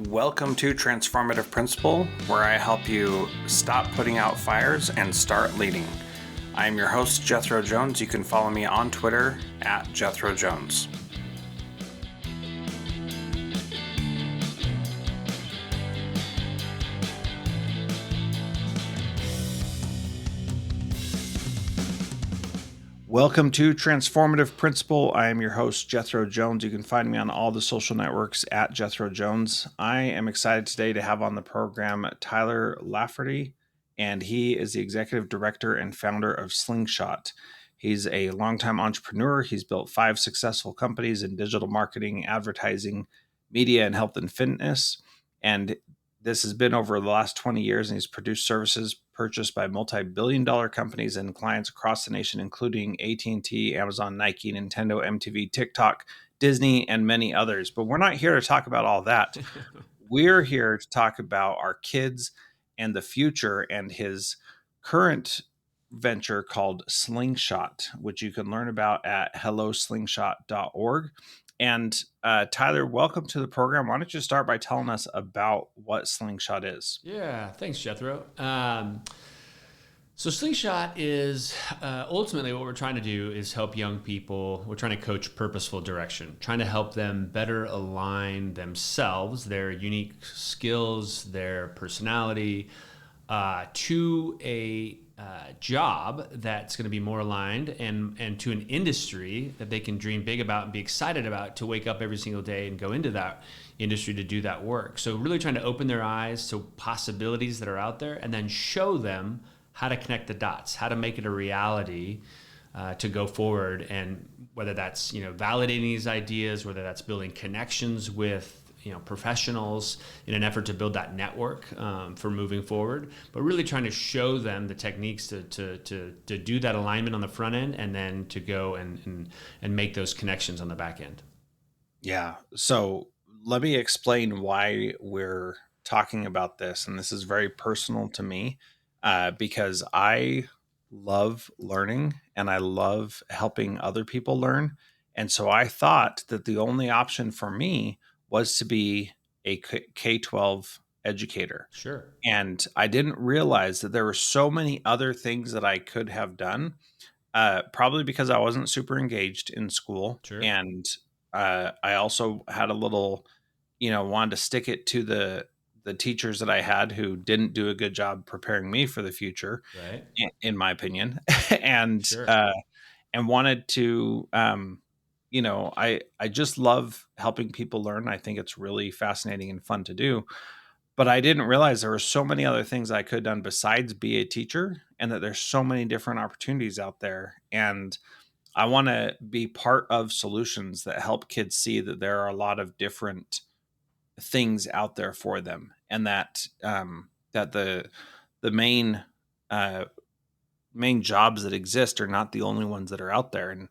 Welcome to Transformative Principal, where I help you stop putting out fires and start leading. I am your host, Jethro Jones. You can follow me on Twitter at Jethro Jones. Welcome to Transformative Principal. I am your host, Jethro Jones. You can find me on all the social networks at Jethro Jones. I am excited today to have on the program Tyler Lafferty, and he is the executive director and founder of Slingshot. He's a longtime entrepreneur. He's built 5 successful companies in digital marketing, advertising, media, and health and fitness. And this has been over the last 20 years, and he's produced services purchased by multi-billion-dollar companies and clients across the nation, including AT&T, Amazon, Nike, Nintendo, MTV, TikTok, Disney, and many others. But we're not here to talk about all that. We're here to talk about our kids and the future, and his current venture called Slingshot, which you can learn about at helloslingshot.org. And Tyler, welcome to the program. Why don't you start by telling us about what Slingshot is? Yeah, thanks, Jethro. So Slingshot is ultimately what we're trying to do is help young people. We're trying to coach purposeful direction, trying to help them better align themselves, their unique skills, their personality, to a job that's going to be more aligned and to an industry that they can dream big about and be excited about, to wake up every single day and go into that industry to do that work. So really trying to open their eyes to possibilities that are out there, and then show them how to connect the dots, how to make it a reality to go forward. And whether that's, validating these ideas, whether that's building connections with professionals in an effort to build that network for moving forward, but really trying to show them the techniques to do that alignment on the front end, and then to go and make those connections on the back end. Yeah. So let me explain why we're talking about this. And this is very personal to me because I love learning and I love helping other people learn. And so I thought that the only option for me was to be a K-12 educator. Sure. And I didn't realize that there were so many other things that I could have done, probably because I wasn't super engaged in school. Sure. And I also had a little, wanted to stick it to the teachers that I had who didn't do a good job preparing me for the future, Right. in my opinion, and Sure. and wanted to I just love helping people learn. I think it's really fascinating and fun to do. But I didn't realize there were so many other things I could have done besides be a teacher, and that there's so many different opportunities out there. And I want to be part of solutions that help kids see that there are a lot of different things out there for them, and that that the main jobs that exist are not the only ones that are out there.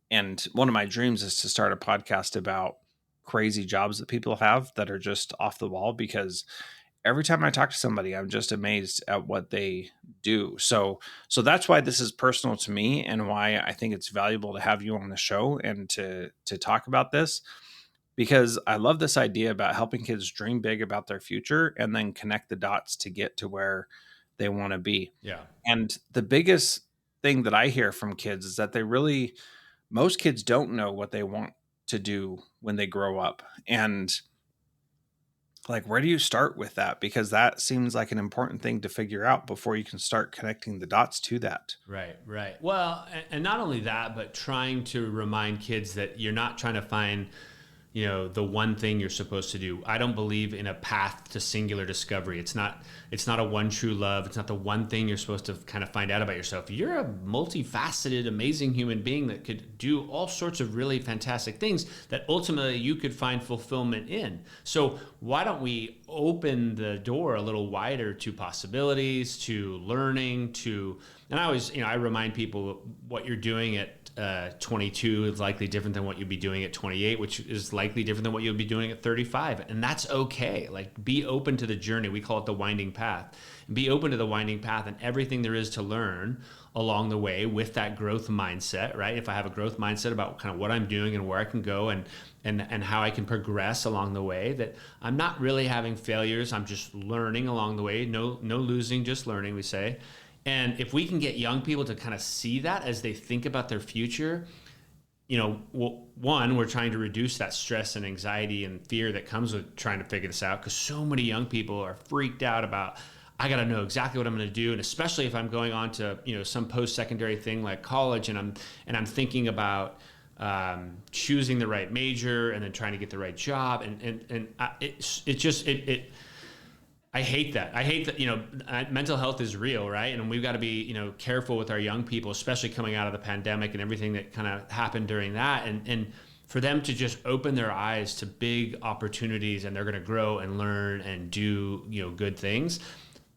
And one of my dreams is to start a podcast about crazy jobs that people have that are just off the wall, because every time I talk to somebody, I'm just amazed at what they do. So that's why this is personal to me, and why I think it's valuable to have you on the show and to talk about this, because I love this idea about helping kids dream big about their future and then connect the dots to get to where they want to be. Yeah. And the biggest thing that I hear from kids is that most kids don't know what they want to do when they grow up. And like, where do you start with that? Because that seems like an important thing to figure out before you can start connecting the dots to that. Right. Well, and not only that, but trying to remind kids that you're not trying to find the one thing you're supposed to do. I don't believe in a path to singular discovery. It's not a one true love. It's not the one thing you're supposed to kind of find out about yourself. You're a multifaceted, amazing human being that could do all sorts of really fantastic things that ultimately you could find fulfillment in. So why don't we open the door a little wider to possibilities, to learning, and I always, I remind people what you're doing at 22 is likely different than what you'll be doing at 28, which is likely likely different than what you'll be doing at 35. And that's okay. Like, be open to the journey. We call it the winding path. Be open to the winding path and everything there is to learn along the way with that growth mindset, right? If I have a growth mindset about kind of what I'm doing and where I can go and how I can progress along the way, that I'm not really having failures. I'm just learning along the way. No losing, just learning, we say. And if we can get young people to kind of see that as they think about their future, one, we're trying to reduce that stress and anxiety and fear that comes with trying to figure this out, because so many young people are freaked out about, I got to know exactly what I'm going to do, and especially if I'm going on to some post-secondary thing like college, and I'm thinking about choosing the right major and then trying to get the right job, and I hate that. I hate that, mental health is real, right? And we've got to be, careful with our young people, especially coming out of the pandemic and everything that kind of happened during that. And for them to just open their eyes to big opportunities, and they're going to grow and learn and do, good things.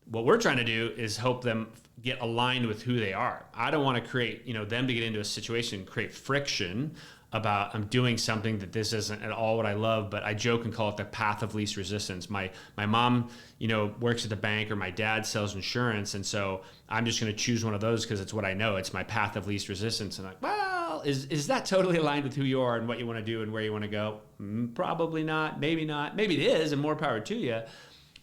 What we're trying to do is help them get aligned with who they are. I don't want to create, them to get into a situation, create friction about, I'm doing something that this isn't at all what I love, but I joke and call it the path of least resistance. My mom, works at the bank, or my dad sells insurance. And so I'm just going to choose one of those because it's what I know. It's my path of least resistance. And like, well, is that totally aligned with who you are and what you want to do and where you want to go? Probably not. Maybe not. Maybe it is, and more power to you.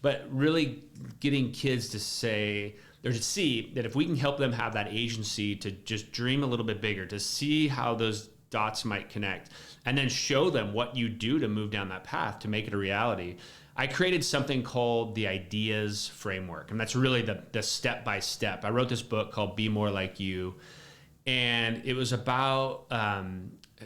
But really getting kids to say, or to see that if we can help them have that agency to just dream a little bit bigger, to see how those dots might connect, and then show them what you do to move down that path to make it a reality. I created something called the Ideas Framework, and that's really the step-by-step. I wrote this book called Be More Like You, and it was about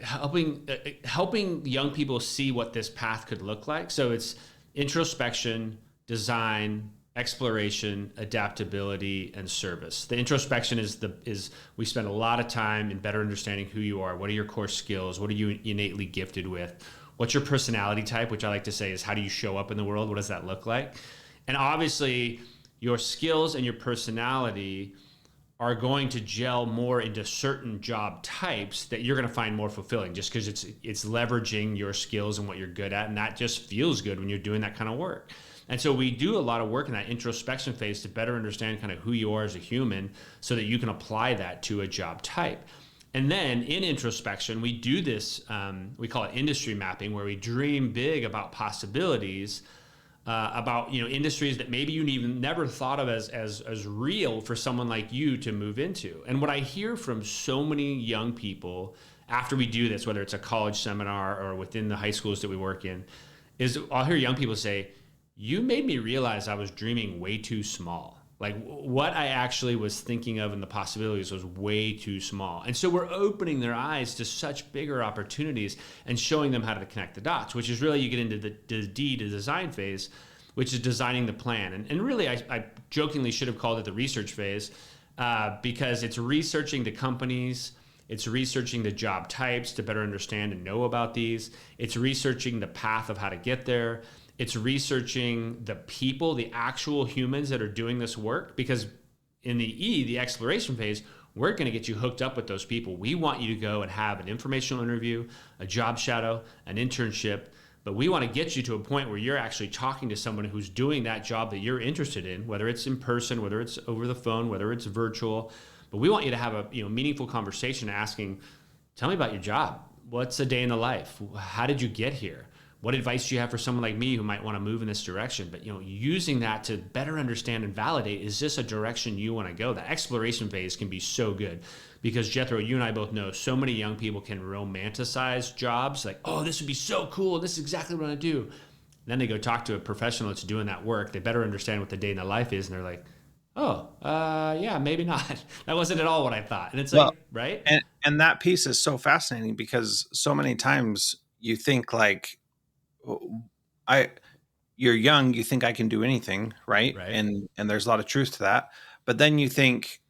helping young people see what this path could look like. So it's introspection, design, exploration, adaptability, and service. The introspection is we spend a lot of time in better understanding who you are. What are your core skills? What are you innately gifted with? What's your personality type, which I like to say is, how do you show up in the world? What does that look like? And obviously, your skills and your personality are going to gel more into certain job types that you're going to find more fulfilling, just because it's leveraging your skills and what you're good at, and that just feels good when you're doing that kind of work. And so we do a lot of work in that introspection phase to better understand kind of who you are as a human, so that you can apply that to a job type. And then in introspection, we do this, we call it industry mapping, where we dream big about possibilities, about industries that maybe you even never thought of as real for someone like you to move into. And what I hear from so many young people after we do this, whether it's a college seminar or within the high schools that we work in, is I'll hear young people say, you made me realize I was dreaming way too small. Like, what I actually was thinking of and the possibilities was way too small. And so we're opening their eyes to such bigger opportunities and showing them how to connect the dots, which is really, you get into the D to design phase, which is designing the plan. And really, I jokingly should have called it the research phase, because it's researching the companies, it's researching the job types to better understand and know about these. It's researching the path of how to get there. It's researching the people, the actual humans that are doing this work, because in the exploration phase, we're going to get you hooked up with those people. We want you to go and have an informational interview, a job shadow, an internship, but we want to get you to a point where you're actually talking to someone who's doing that job that you're interested in, whether it's in person, whether it's over the phone, whether it's virtual. But we want you to have a meaningful conversation asking, tell me about your job. What's a day in the life? How did you get here? What advice do you have for someone like me who might want to move in this direction? But using that to better understand and validate, is this a direction you want to go? The exploration phase can be so good, because Jethro, you and I both know so many young people can romanticize jobs, like, oh, this would be so cool, this is exactly what I want to do. Then they go talk to a professional that's doing that work. They better understand what the day in the life is, and they're like, oh, yeah, maybe not. That wasn't at all what I thought. And it's Well, like, right? and that piece is so fascinating, because so many times you think like, I you're young, you think I can do anything, right? Right. And there's a lot of truth to that. But then you think,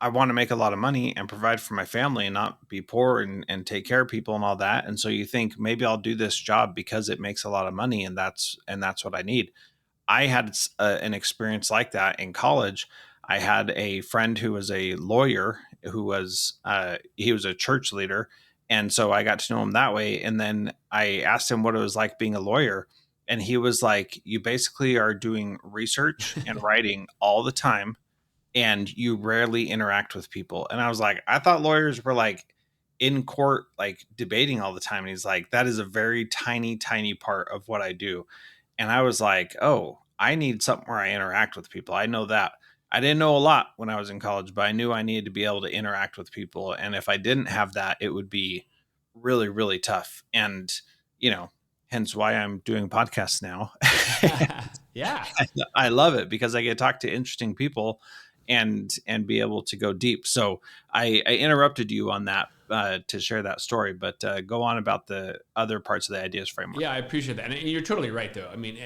I want to make a lot of money and provide for my family and not be poor, and take care of people and all that. And so you think, maybe I'll do this job because it makes a lot of money, and that's what I need. I had an experience like that in college. I had a friend who was a lawyer, who was he was a church leader, And so I got to know him that way. And then I asked him what it was like being a lawyer. And he was like, you basically are doing research and writing all the time, and you rarely interact with people. And I was like, I thought lawyers were like in court, like debating all the time. And he's like, that is a very tiny, tiny part of what I do. And I was like, oh, I need something where I interact with people. I know that. I didn't know a lot when I was in college, but I knew I needed to be able to interact with people. And if I didn't have that, it would be really, really tough. And, you know, hence why I'm doing podcasts now. Yeah. I love it because I get to talk to interesting people and be able to go deep. So I interrupted you on that to share that story, but go on about the other parts of the ideas framework. Yeah, I appreciate that, and you're totally right. Though I mean,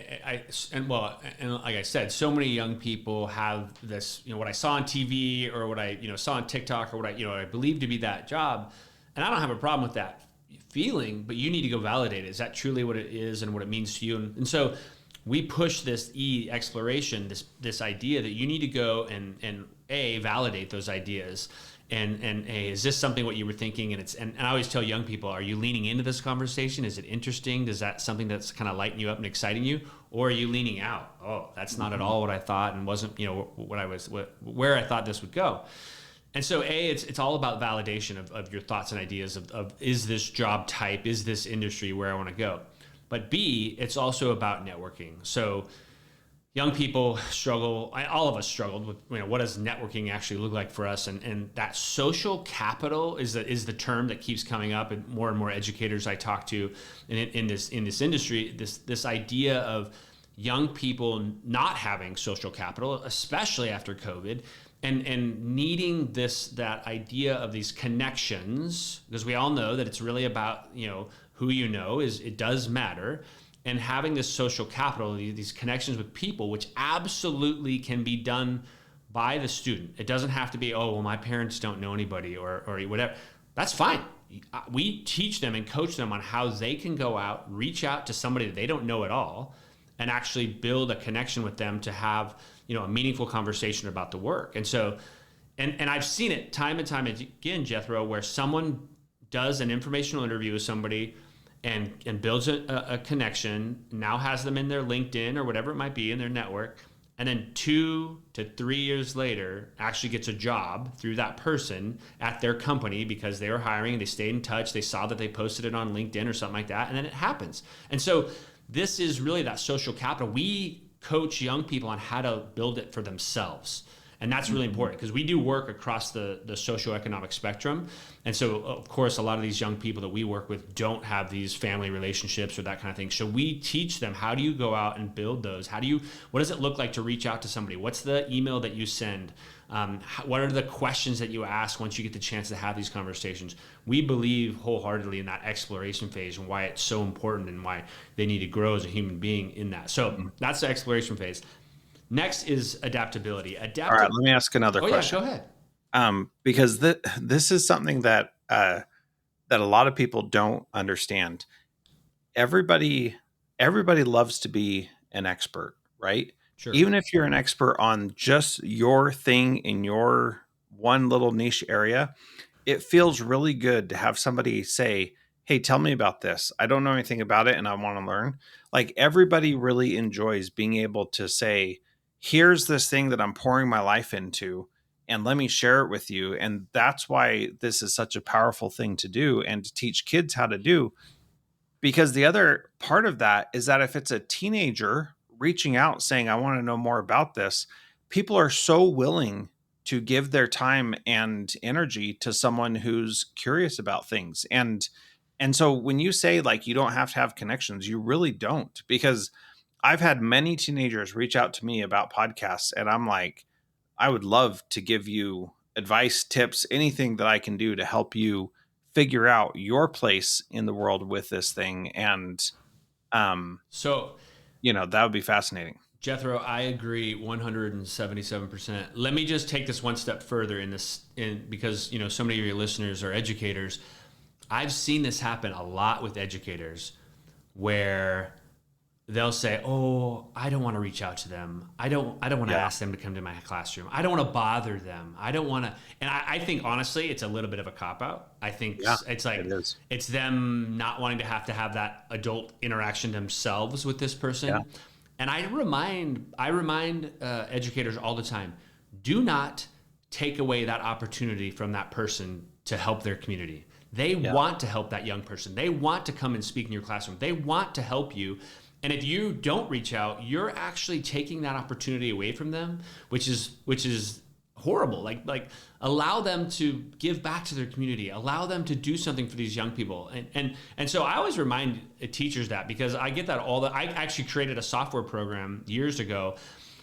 and like I said, so many young people have this. You know, what I saw on TV or what I saw on TikTok or what I believe to be that job, and I don't have a problem with that feeling, but you need to go validate it. Is that truly what it is and what it means to you? And so we push this exploration, this idea that you need to go and validate those ideas. And hey, is this something what you were thinking? And I always tell young people, are you leaning into this conversation? Is it interesting? Does that something that's kind of lighting you up and exciting you? Or are you leaning out? Oh, that's not at all what I thought and wasn't, where I thought this would go. And so it's all about validation of your thoughts and ideas of is this job type, is this industry where I want to go? But B, it's also about networking. So young people struggle, all of us struggled with, what does networking actually look like for us? And that social capital is the term that keeps coming up, and more educators I talk to in this industry, this idea of young people not having social capital, especially after COVID, and needing that idea of these connections, because we all know that it's really about, who it does matter. And having this social capital, these connections with people, which absolutely can be done by the student. It doesn't have to be, oh, well, my parents don't know anybody or whatever. That's fine. We teach them and coach them on how they can go out, reach out to somebody that they don't know at all, and actually build a connection with them to have, a meaningful conversation about the work. And so, and I've seen it time and time again, Jethro, where someone does an informational interview with somebody and builds a connection, now has them in their LinkedIn or whatever it might be in their network, and then 2 to 3 years later actually gets a job through that person at their company because they were hiring and they stayed in touch. They saw that they posted it on LinkedIn or something like that, and then it happens. And so this is really that social capital. We coach young people on how to build it for themselves. And that's really important because we do work across the socioeconomic spectrum. And so, of course, a lot of these young people that we work with don't have these family relationships or that kind of thing. So we teach them, how do you go out and build those? What does it look like to reach out to somebody? What's the email that you send? What are the questions that you ask once you get the chance to have these conversations? We believe wholeheartedly in that exploration phase and why it's so important and why they need to grow as a human being in that. So that's the exploration phase. Next is adaptability. All right, let me ask another question. Yeah, go ahead. Because this is something that that a lot of people don't understand. Everybody loves to be an expert, right? Sure. Even if you're an expert on just your thing in your one little niche area, it feels really good to have somebody say, hey, tell me about this. I don't know anything about it and I want to learn. Like, everybody really enjoys being able to say, here's this thing that I'm pouring my life into, and let me share it with you. And that's why this is such a powerful thing to do and to teach kids how to do. Because the other part of that is that if it's a teenager reaching out saying, I want to know more about this, people are so willing to give their time and energy to someone who's curious about things. And so when you say, like, you don't have to have connections, you really don't, because I've had many teenagers reach out to me about podcasts, and I'm like, I would love to give you advice, tips, anything that I can do to help you figure out your place in the world with this thing. And, So, that would be fascinating. Jethro, I agree 177%. Let me just take this one step further because, so many of your listeners are educators. I've seen this happen a lot with educators where they'll say, "Oh, I don't want to reach out to them. I don't want to Yeah. ask them to come to my classroom. I don't want to bother them. I don't want to." And I think honestly, it's a little bit of a cop out. I think Yeah. it's It like is. it's them not wanting to have that adult interaction themselves with this Yeah. person. And I remind educators all the time: do not take away that opportunity from that person to help their community. They Yeah. want to help that young person. They want to come and speak in your classroom. They want to help you. And if you don't reach out, you're actually taking that opportunity away from them, which is horrible. Like allow them to give back to their community. Allow them to do something for these young people. And so I always remind teachers that, because I get that I actually created a software program years ago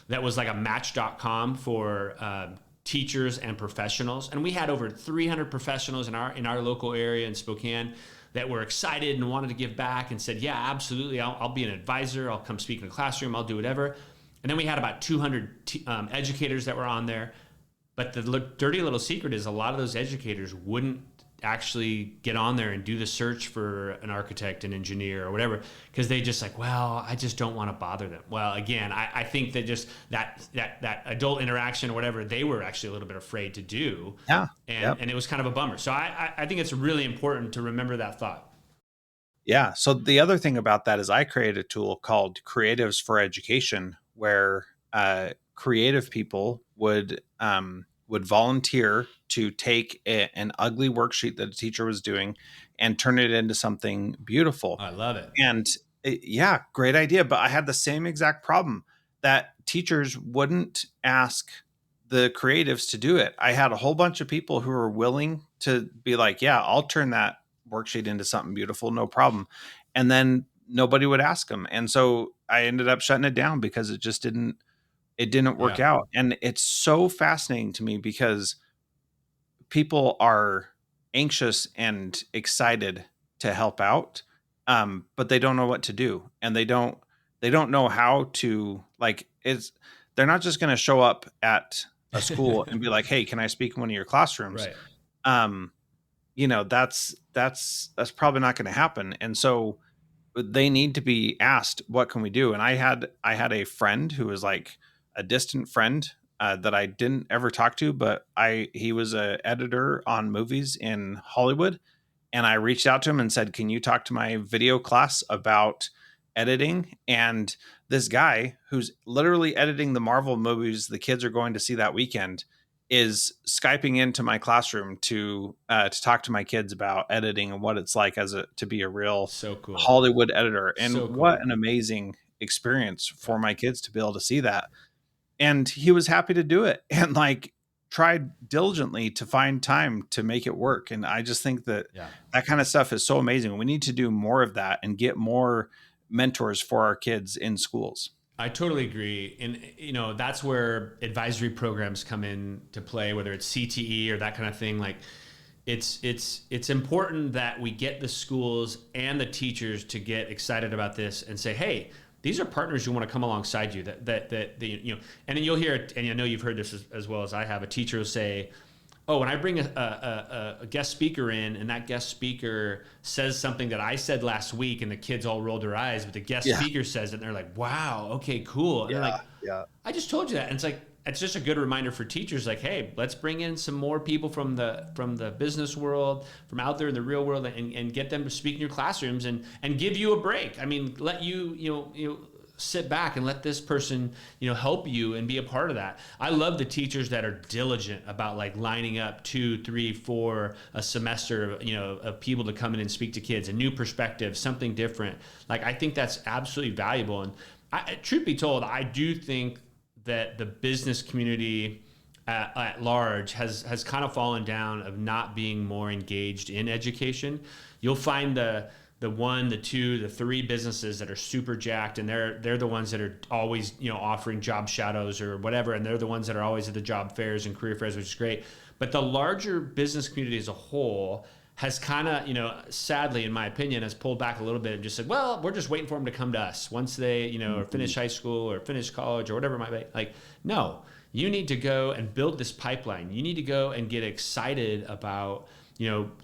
that was like a match.com for teachers and professionals, and we had over 300 professionals in our local area in Spokane that were excited and wanted to give back and said, "Yeah, absolutely, I'll be an advisor. I'll come speak in the classroom. I'll do whatever." And then we had about 200 educators that were on there. But the dirty little secret is a lot of those educators wouldn't actually get on there and do the search for an architect, an engineer, or whatever, because they just like, well, I just don't want to bother them. Well, again, I think that just that adult interaction or whatever, they were actually a little bit afraid to do, Yeah. and Yep. and it was kind of a bummer. So I think it's really important to remember that thought. Yeah. So the other thing about that is I created a tool called Creatives for Education, where creative people would volunteer to take an ugly worksheet that a teacher was doing and turn it into something beautiful. I love it. And yeah, great idea. But I had the same exact problem that teachers wouldn't ask the creatives to do it. I had a whole bunch of people who were willing to be like, yeah, I'll turn that worksheet into something beautiful, no problem. And then nobody would ask them. And so I ended up shutting it down because it didn't work Yeah. out. And it's so fascinating to me because people are anxious and excited to help out, but they don't know what to do, and they don't know how to, like, it's they're not just going to show up at a school and be like, hey, can I speak in one of your classrooms? Right. um that's probably not going to happen. And so they need to be asked, what can we do? And I had a friend who was like a distant friend, that I didn't ever talk to, but I he was a editor on movies in Hollywood, and I reached out to him and said, "Can you talk to my video class about editing?" And this guy who's literally editing the Marvel movies the kids are going to see that weekend is Skyping into my classroom to talk to my kids about editing and what it's like to be a real So cool. Hollywood editor. And So what cool. an amazing experience Yeah. for my kids to be able to see that. And he was happy to do it and like tried diligently to find time to make it work. And I just think that Yeah. that kind of stuff is so amazing. We need to do more of that and get more mentors for our kids in schools. I totally agree. And that's where advisory programs come in to play, whether it's CTE or that kind of thing. Like it's important that we get the schools and the teachers to get excited about this and say, hey, these are partners who want to come alongside you, and then you'll hear it, and I know you've heard this as well as I have. A teacher will say, oh, when I bring a guest speaker in and that guest speaker says something that I said last week and the kids all rolled their eyes, but the guest Yeah. speaker says it and they're like, wow, okay, cool. And they're Yeah. like, Yeah. I just told you that. And it's like, it's just a good reminder for teachers, like, hey, let's bring in some more people from the business world, from out there in the real world, and get them to speak in your classrooms and give you a break. I mean, let you sit back and let this person help you and be a part of that. I love the teachers that are diligent about like lining up 2, 3, 4 a semester of people to come in and speak to kids, a new perspective, something different. Like, I think that's absolutely valuable. And truth be told, I do think that the business community at large has kind of fallen down of not being more engaged in education. You'll find the 1, the 2, the 3 businesses that are super jacked, and they're the ones that are always offering job shadows or whatever, and they're the ones that are always at the job fairs and career fairs, which is great. But the larger business community as a whole has kind of, sadly, in my opinion, has pulled back a little bit and just said, well, we're just waiting for them to come to us once they, or finish high school or finish college or whatever it might be. Like, no, you need to go and build this pipeline. You need to go and get excited about,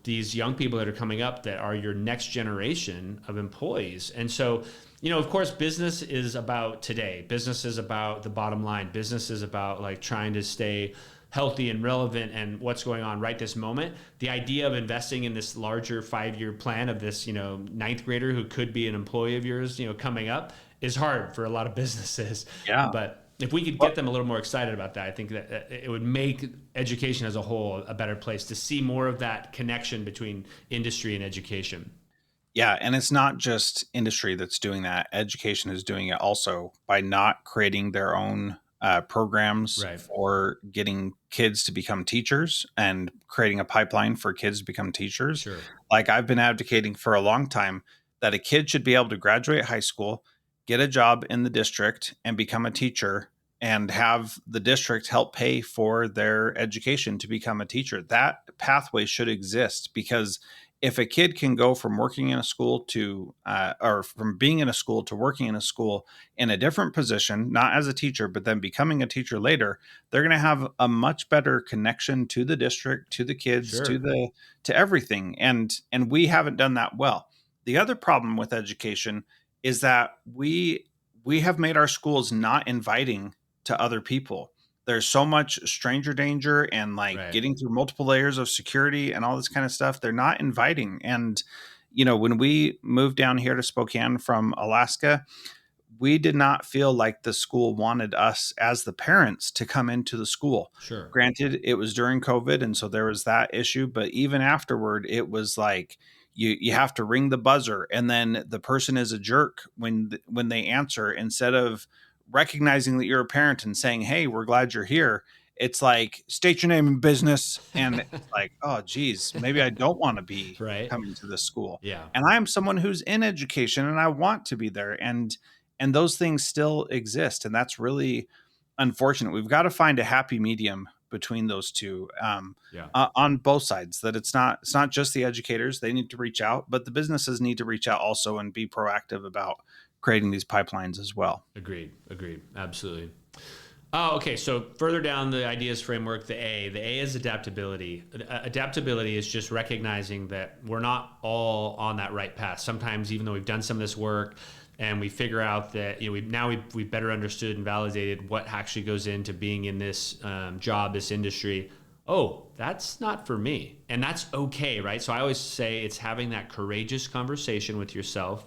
these young people that are coming up that are your next generation of employees. And so Of course, business is about today. Business is about the bottom line. Business is about like trying to stay healthy and relevant and what's going on right this moment. The idea of investing in this larger 5-year plan of this, ninth grader who could be an employee of yours, coming up is hard for a lot of businesses. Yeah. But if we could get them a little more excited about that, I think that it would make education as a whole a better place to see more of that connection between industry and education. Yeah, and it's not just industry that's doing that. Education is doing it also by not creating their own programs Right. for getting kids to become teachers and creating a pipeline for kids to become teachers. Sure. Like I've been advocating for a long time that a kid should be able to graduate high school, get a job in the district, and become a teacher and have the district help pay for their education to become a teacher. That pathway should exist because if a kid can go from working in a school to or from being in a school to working in a school in a different position, not as a teacher but then becoming a teacher later, they're going to have a much better connection to the district, to the kids, Sure. to everything. And we haven't done that well. The other problem with education is that we have made our schools not inviting to other people. There's so much stranger danger and like Right. getting through multiple layers of security and all this kind of stuff. They're not inviting. And, when we moved down here to Spokane from Alaska, we did not feel like the school wanted us as the parents to come into the school. Sure. Granted, it was during COVID, and so there was that issue. But even afterward, it was like you have to ring the buzzer, and then the person is a jerk when they answer instead of recognizing that you're a parent and saying, "Hey, we're glad you're here." It's like state your name and business, and it's like, oh, geez, maybe I don't want to be Right. coming to this school. Yeah. And I am someone who's in education, and I want to be there, and those things still exist, and that's really unfortunate. We've got to find a happy medium between those two, Yeah. on both sides. That it's not just the educators; they need to reach out, but the businesses need to reach out also and be proactive about creating these pipelines as well. Agreed. Agreed. Absolutely. Oh, okay. So further down the ideas framework, the A is adaptability. Adaptability is just recognizing that we're not all on that right path. Sometimes, even though we've done some of this work and we figure out that we've better understood and validated what actually goes into being in this job, this industry. Oh, that's not for me, and that's okay, right? So I always say it's having that courageous conversation with yourself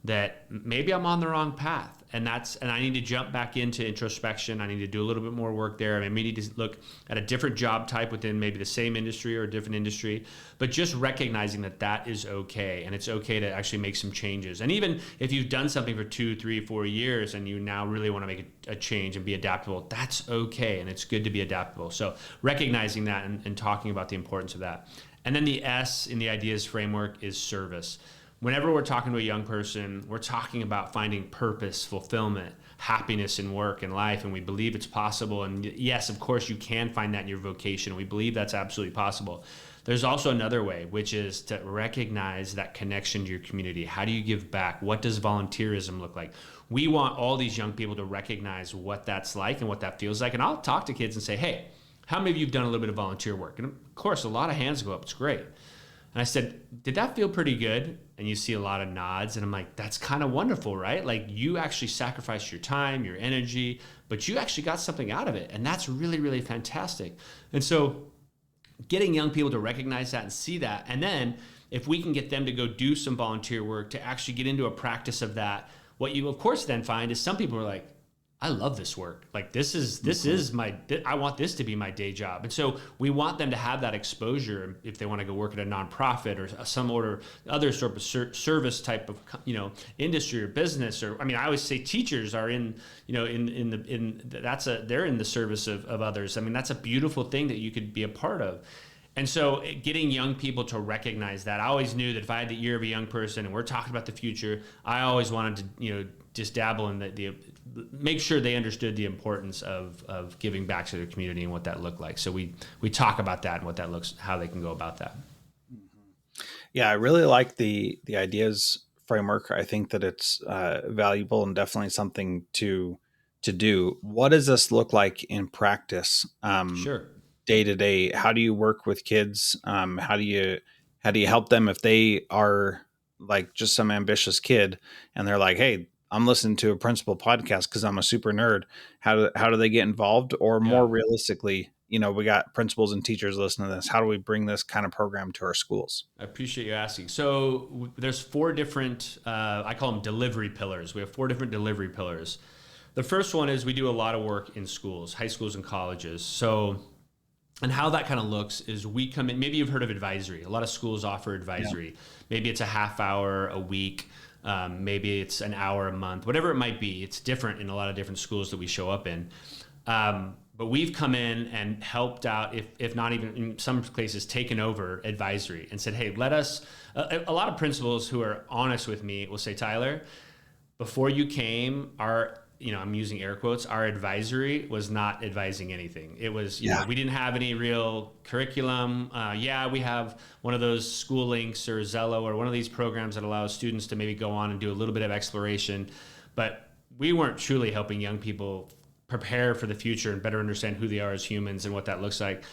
that maybe I'm on the wrong path, and I need to jump back into introspection. I need to do a little bit more work there. I mean, we need to look at a different job type within maybe the same industry or a different industry, but just recognizing that that is okay, and it's okay to actually make some changes. And even if you've done something for 2, 3, 4 years and you now really want to make a change and be adaptable, that's okay, and it's good to be adaptable. So recognizing that and talking about the importance of that. And then the S in the ideas framework is service. Whenever we're talking to a young person, we're talking about finding purpose, fulfillment, happiness in work and life, and we believe it's possible. And yes, of course, you can find that in your vocation. We believe that's absolutely possible. There's also another way, which is to recognize that connection to your community. How do you give back? What does volunteerism look like? We want all these young people to recognize what that's like and what that feels like. And I'll talk to kids and say, hey, how many of you have done a little bit of volunteer work? And of course, a lot of hands go up. It's great. And I said, did that feel pretty good? And you see a lot of nods. And I'm like, that's kind of wonderful, right? Like you actually sacrificed your time, your energy, but you actually got something out of it. And that's really, really fantastic. And so getting young people to recognize that and see that. And then if we can get them to go do some volunteer work, to actually get into a practice of that, what you of course then find is some people are like, I love this work. Like this is I want this to be my day job. And so we want them to have that exposure if they want to go work at a nonprofit or some other sort of service type of, industry or business. Or, I mean, I always say teachers are they're in the service of others. I mean, that's a beautiful thing that you could be a part of. And so getting young people to recognize that, I always knew that if I had the ear of a young person and we're talking about the future, I always wanted to, just dabble in the make sure they understood the importance of giving back to their community and what that looked like. So we talk about that and what that looks, how they can go about that. Yeah, I really like the ideas framework. I think that it's valuable and definitely something to do. What does this look like in practice? Sure. Day to day, how do you work with kids? How do you help them if they are like just some ambitious kid, and they're like, "Hey, I'm listening to a principal podcast because I'm a super nerd." How do they get involved? Or Yeah. more realistically, we got principals and teachers listening to this. How do we bring this kind of program to our schools? I appreciate you asking. So there's four different, I call them delivery pillars. We have four different delivery pillars. The first one is we do a lot of work in schools, high schools and colleges. So, and how that kind of looks is we come in, maybe you've heard of advisory. A lot of schools offer Yeah. advisory. Maybe it's a half hour a week. Maybe it's an hour a month, whatever it might be. It's different in a lot of different schools that we show up in. But we've come in and helped out, if not even in some cases, taken over advisory and said, hey, let us. A lot of principals who are honest with me will say, Tyler, before you came, I'm using air quotes, our advisory was not advising anything. It was, Yeah. we didn't have any real curriculum. Yeah, we have one of those School Links or Zello or one of these programs that allows students to maybe go on and do a little bit of exploration. But we weren't truly helping young people prepare for the future and better understand who they are as humans and what that looks like.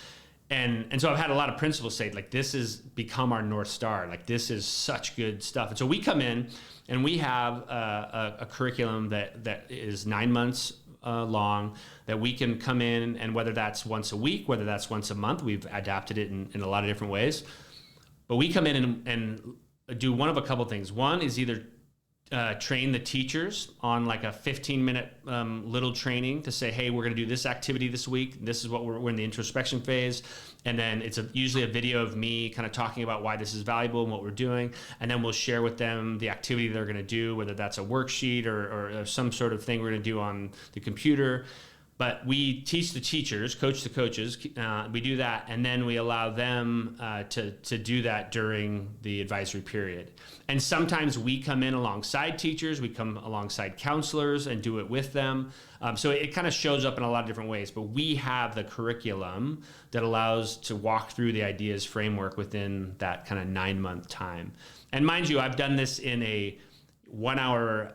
And so I've had a lot of principals say, like, this has become our North Star. Like, this is such good stuff. And so we come in and we have a curriculum that is 9 months long, that we can come in, and whether that's once a week, whether that's once a month, we've adapted it in a lot of different ways. But we come in and do one of a couple things. One is either train the teachers on like a 15-minute little training to say, hey, we're going to do this activity this week. This is what we're in the introspection phase. And then it's usually a video of me kind of talking about why this is valuable and what we're doing. And then we'll share with them the activity they're going to do, whether that's a worksheet or some sort of thing we're going to do on the computer. But we teach the teachers, coach the coaches. We do that, and then we allow them to do that during the advisory period. And sometimes we come in alongside teachers, we come alongside counselors and do it with them. So it kind of shows up in a lot of different ways. But we have the curriculum that allows to walk through the ideas framework within that kind of 9-month time. And mind you, I've done this in a 1 hour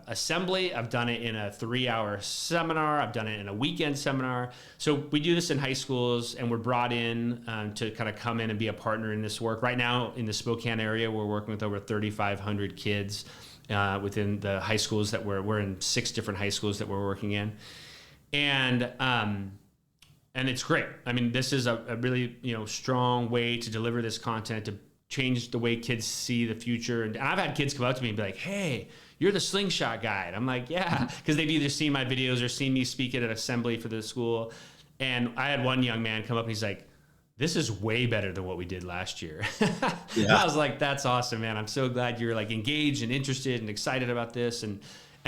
assembly. I've done it in a 3 hour seminar. I've done it in a weekend seminar. So we do this in high schools, and we're brought in to kind of come in and be a partner in this work. Right now in the Spokane area, we're working with over 3,500 kids within the high schools that we're in 6 different high schools that we're working in. And it's great. I mean, this is a really, strong way to deliver this content, to change the way kids see the future. And I've had kids come up to me and be like, hey, you're the Slingshot guy. And I'm like, yeah, because they've either seen my videos or seen me speak at an assembly for the school. And I had one young man come up and he's like, this is way better than what we did last year. And I Yeah. was like, that's awesome, man. I'm so glad you're like engaged and interested and excited about this. And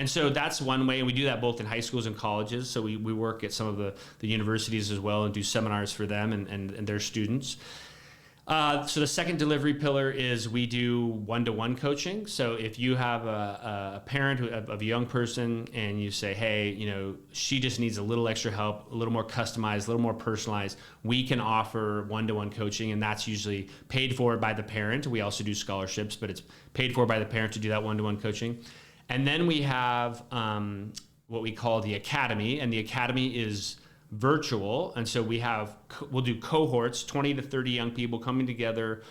so that's one way. And we do that both in high schools and colleges. So we work at some of the universities as well and do seminars for them and their students. So the second delivery pillar is we do one-to-one coaching. So if you have a parent of a young person and you say, hey, she just needs a little extra help, a little more customized, a little more personalized, we can offer one-to-one coaching, and that's usually paid for by the parent. We also do scholarships, but it's paid for by the parent to do that one-to-one coaching. And then we have what we call the academy, and the academy is virtual. And so we'll do cohorts, 20 to 30 young people coming together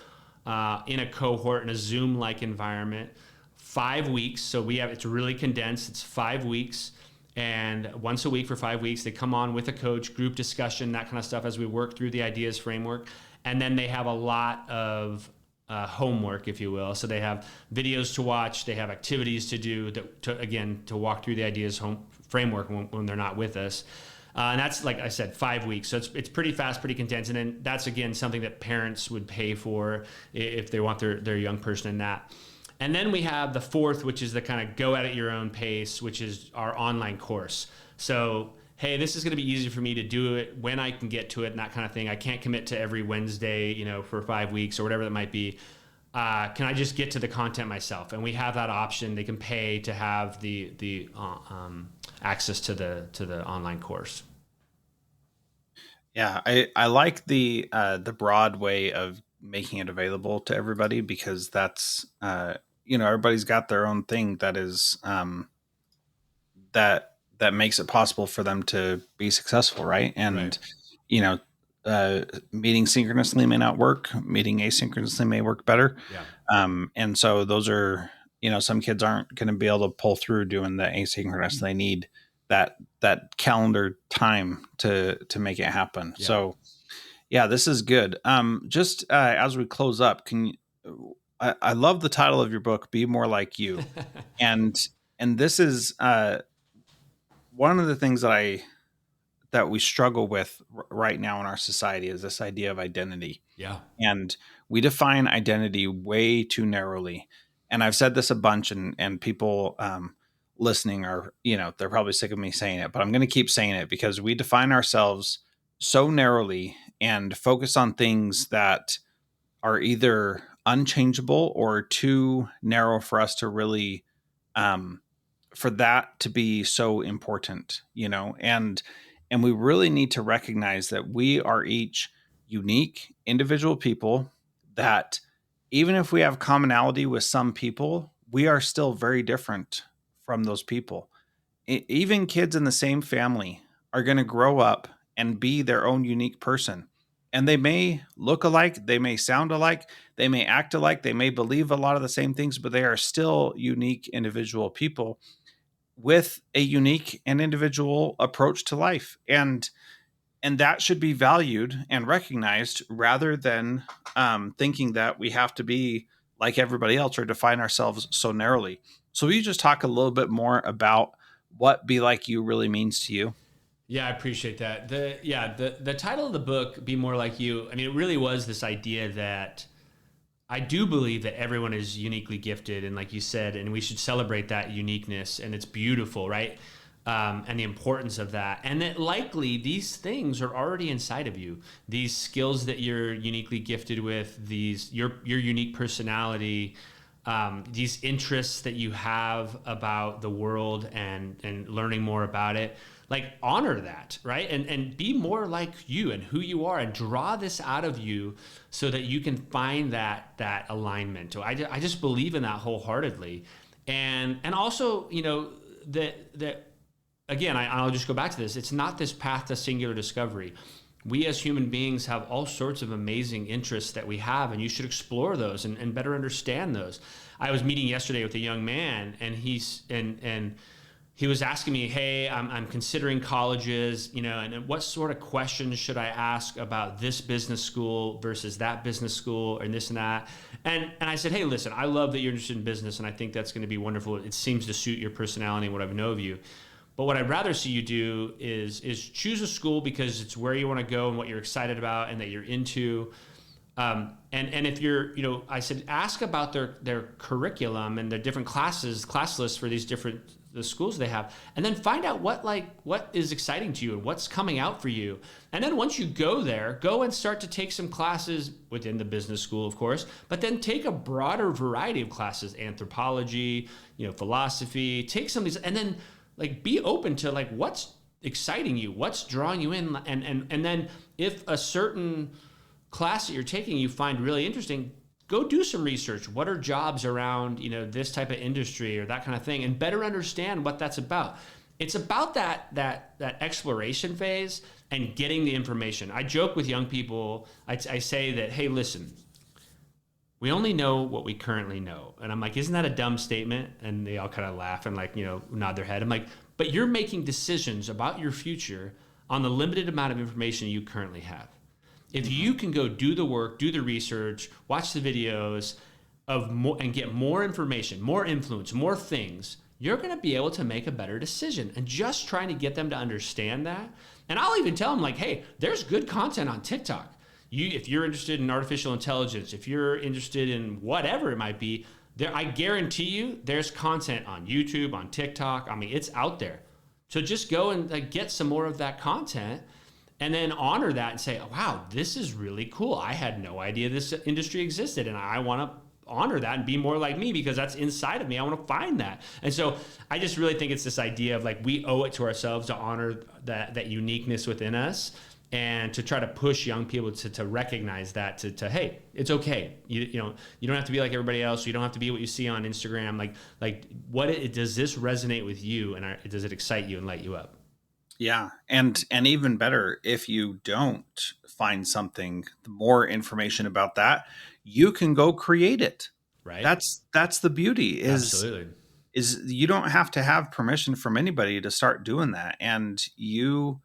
in a cohort in a Zoom-like environment, 5 weeks. So it's really condensed. It's 5 weeks. And once a week for 5 weeks, they come on with a coach, group discussion, that kind of stuff as we work through the ideas framework. And then they have a lot of homework, if you will. So they have videos to watch, they have activities to do to walk through the ideas framework when they're not with us. And that's, like I said, 5 weeks. So it's pretty fast, pretty condensed. And then that's, again, something that parents would pay for if they want their young person in that. And then we have the fourth, which is the kind of go at it your own pace, which is our online course. So, hey, this is going to be easy for me to do it when I can get to it and that kind of thing. I can't commit to every Wednesday, for 5 weeks or whatever that might be. Can I just get to the content myself? And we have that option. They can pay to have the access to the online course. Yeah, I like the broad way of making it available to everybody, because that's everybody's got their own thing that is that makes it possible for them to be successful, right? Right. And you know meeting synchronously may not work. Meeting asynchronously may work better. Yeah. And so those are, some kids aren't going to be able to pull through doing the asynchronous. They need that calendar time to make it happen. Yeah. So yeah, this is good. Just as we close up, I love the title of your book, "Be More Like You," and this is one of the things that we struggle with right now in our society is this idea of identity. Yeah. And we define identity way too narrowly. And I've said this a bunch, and people listening are, they're probably sick of me saying it, but I'm going to keep saying it because we define ourselves so narrowly and focus on things that are either unchangeable or too narrow for us to really um, for that to be so important, and we really need to recognize that we are each unique individual people, that even if we have commonality with some people, we are still very different from those people. Even kids in the same family are going to grow up and be their own unique person. And they may look alike, they may sound alike, they may act alike, they may believe a lot of the same things, but they are still unique individual people with a unique and individual approach to life. And that should be valued and recognized rather than thinking that we have to be like everybody else or define ourselves so narrowly. So will you just talk a little bit more about what "Be Like You" really means to you? Yeah, I appreciate that. The title of the book, "Be More Like You," I mean, it really was this idea that I do believe that everyone is uniquely gifted, and like you said, and we should celebrate that uniqueness, and it's beautiful, right? And the importance of that, and that likely these things are already inside of you. These skills that you're uniquely gifted with, these your unique personality, these interests that you have about the world and learning more about it. Like, honor that, right? And be more like you and who you are, and draw this out of you so that you can find that alignment. So I just believe in that wholeheartedly. And also, that again, I'll just go back to this. It's not this path to singular discovery. We as human beings have all sorts of amazing interests that we have, and you should explore those and better understand those. I was meeting yesterday with a young man, and he was asking me, "Hey, I'm considering colleges, and what sort of questions should I ask about this business school versus that business school, and this and that?" And I said, "Hey, listen, I love that you're interested in business, and I think that's going to be wonderful. It seems to suit your personality and what I know of you. But what I'd rather see you do is choose a school because it's where you want to go and what you're excited about and that you're into. And if you're, I said, ask about their curriculum and their different class lists for these different the schools they have, and then find out what is exciting to you and what's coming out for you. And then once you go there, go and start to take some classes within the business school, of course, but then take a broader variety of classes, anthropology, philosophy, take some of these, and then be open to what's exciting you, what's drawing you in, and then if a certain class that you're taking you find really interesting, go do some research. What are jobs around this type of industry or that kind of thing, and better understand what that's about. It's about that exploration phase and getting the information. I joke with young people. I say that, hey, listen, we only know what we currently know. And I'm like, isn't that a dumb statement? And they all kind of laugh and nod their head. I'm like, but you're making decisions about your future on the limited amount of information you currently have. If you can go do the work, do the research, watch the videos and get more information, more influence, more things, you're going to be able to make a better decision. And just trying to get them to understand that. And I'll even tell them hey, there's good content on TikTok. If you're interested in artificial intelligence, if you're interested in whatever it might be, I guarantee you there's content on YouTube, on TikTok. I mean, it's out there. So just go and get some more of that content, and then honor that and say, oh, wow, this is really cool. I had no idea this industry existed, and I want to honor that and be more like me because that's inside of me. I want to find that. And so I just really think it's this idea of we owe it to ourselves to honor that uniqueness within us, and to try to push young people to recognize that, to hey, it's okay. You don't have to be like everybody else. You don't have to be what you see on Instagram. Does this resonate with you, and does it excite you and light you up? Yeah, and even better, if you don't find something, more information about that, you can go create it. Right? That's the beauty Absolutely. is you don't have to have permission from anybody to start doing that, and you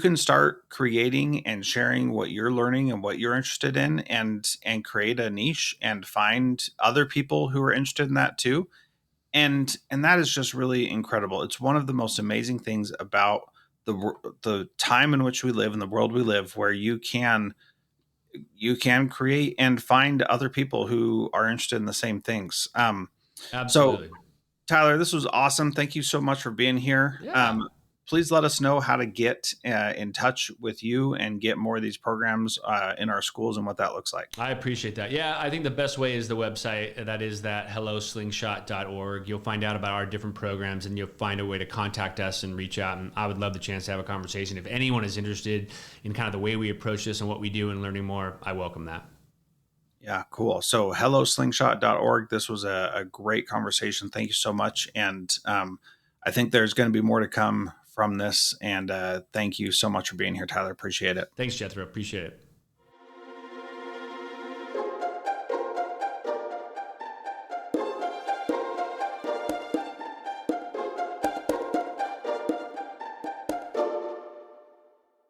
can start creating and sharing what you're learning and what you're interested in, and create a niche and find other people who are interested in that too, and that is just really incredible. It's one of the most amazing things about the time in which we live and the world we live, where you can create and find other people who are interested in the same things. So Absolutely. Tyler, this was awesome. Thank you so much for being here. Yeah. Please let us know how to get in touch with you and get more of these programs in our schools and what that looks like. I appreciate that. Yeah, I think the best way is the website. That is that helloslingshot.org. You'll find out about our different programs and you'll find a way to contact us and reach out. And I would love the chance to have a conversation. If anyone is interested in kind of the way we approach this and what we do and learning more, I welcome that. Yeah, cool. So helloslingshot.org. This was a great conversation. Thank you so much. And I think there's going to be more to come from this. And thank you so much for being here, Tyler. Appreciate it. Thanks, Jethro. Appreciate it.